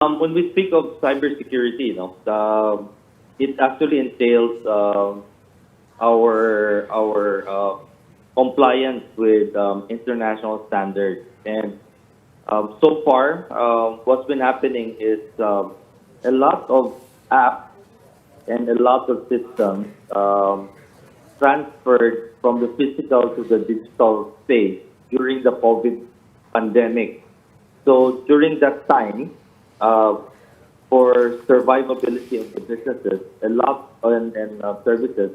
When we speak of cybersecurity, it actually entails our compliance with international standards. And so far, what's been happening is a lot of apps and a lot of systems transferred from the physical to the digital space during the COVID pandemic. So during that time, uh, for survivability of the businesses, a lot and services,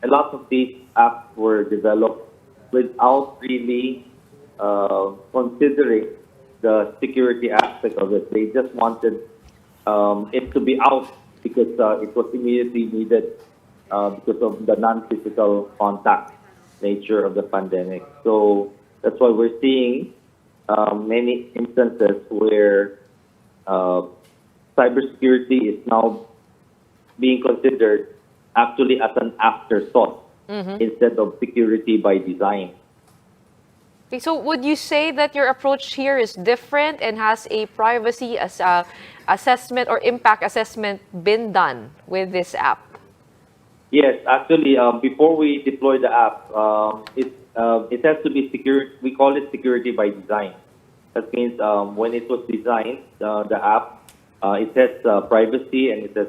a lot of these apps were developed without really considering the security aspect of it. They just wanted it to be out because it was immediately needed because of the non-physical contact nature of the pandemic. So that's why we're seeing many instances where uh, cybersecurity is now being considered actually as an afterthought instead of security by design. Okay, so would you say that your approach here is different and has a privacy as assessment or impact assessment been done with this app? Yes, actually, before we deploy the app, it has to be secure. We call it security by design. That means when it was designed, the app, it has privacy and it has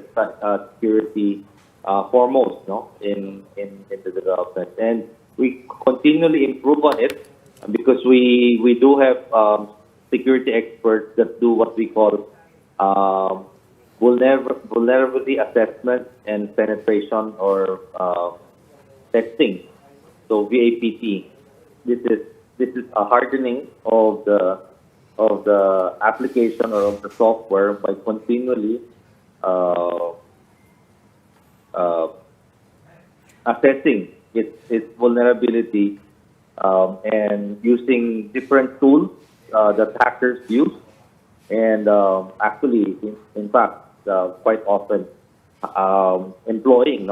security foremost, no, in the development. And we continually improve on it because we do have security experts that do what we call um, vulnerability assessment and penetration or testing. So VAPT. This is a hardening of the application or of the software by continually uh, uh, assessing its vulnerability and using different tools that hackers use. And actually, in fact, quite often employing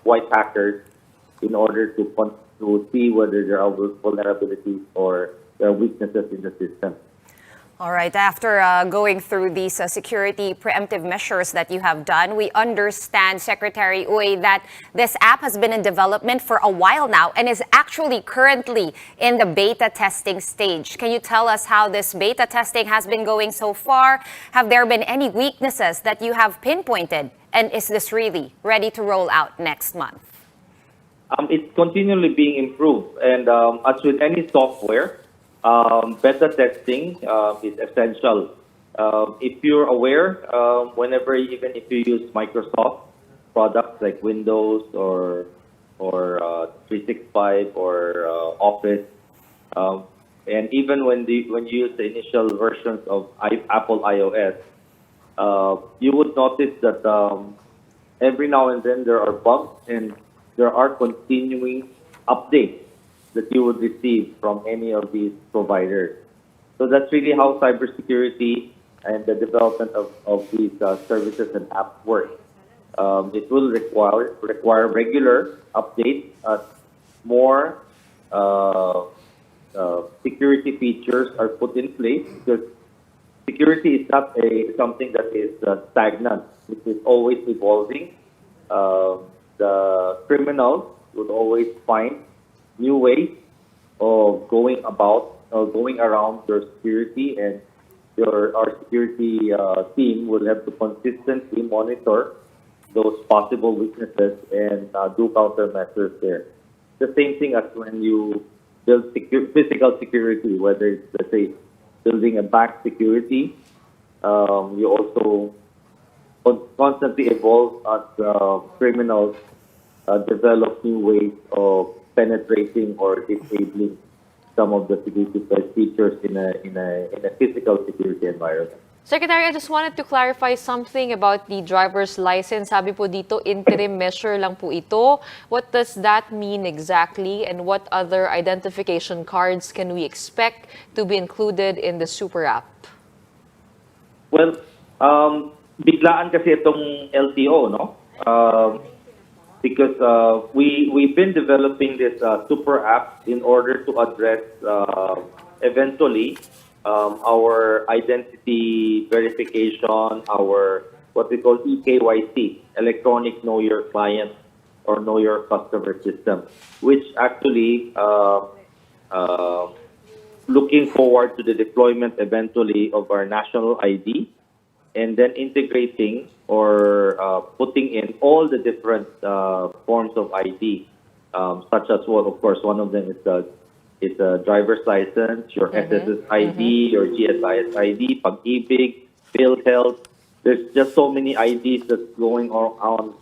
white hackers in order to see whether there are vulnerabilities or there are weaknesses in the system. All right. After going through these security preemptive measures that you have done, we understand, Secretary Uy, that this app has been in development for a while now and is actually currently in the beta testing stage. Can you tell us how this beta testing has been going so far? Have there been any weaknesses that you have pinpointed? And is this really ready to roll out next month? It's continually being improved, and as with any software, beta testing is essential. If you're aware, whenever even if you use Microsoft products like Windows or 365 or Office, and even when you use the initial versions of Apple iOS, you would notice that every now and then there are bugs and there are continuing updates that you would receive from any of these providers. So that's really how cybersecurity and the development of these services and apps work. It will require regular updates as more security features are put in place because security is not something that is stagnant. It is always evolving. The criminals would always find new ways of going about or going around your security, and our security team will have to consistently monitor those possible weaknesses and do countermeasures there. The same thing as when you build physical security, whether it's, let's say, building a bank security, you also constantly evolve as criminals develop new ways of penetrating or disabling some of the security features in a physical security environment. Secretary, I just wanted to clarify something about the driver's license. Sabi po dito, interim measure lang po ito. What does that mean exactly? And what other identification cards can we expect to be included in the super app? Well, biglaan kasi itong LTO, no? Because we've been developing this super app in order to address eventually our identity verification, our what we call EKYC, Electronic Know Your Client or Know Your Customer system, which actually looking forward to the deployment eventually of our national ID, and then integrating or putting in all the different forms of ID, such as, well, of course, one of them is a driver's license, your SSS ID, your GSIS ID, Pag-ibig, PhilHealth. There's just so many IDs that's going on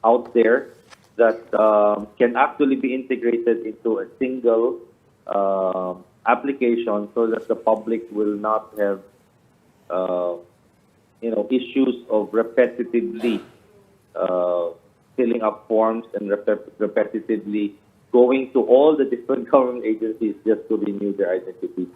out there that can actually be integrated into a single application, so that the public will not have issues of repetitively filling up forms and repetitively going to all the different government agencies just to renew their identity.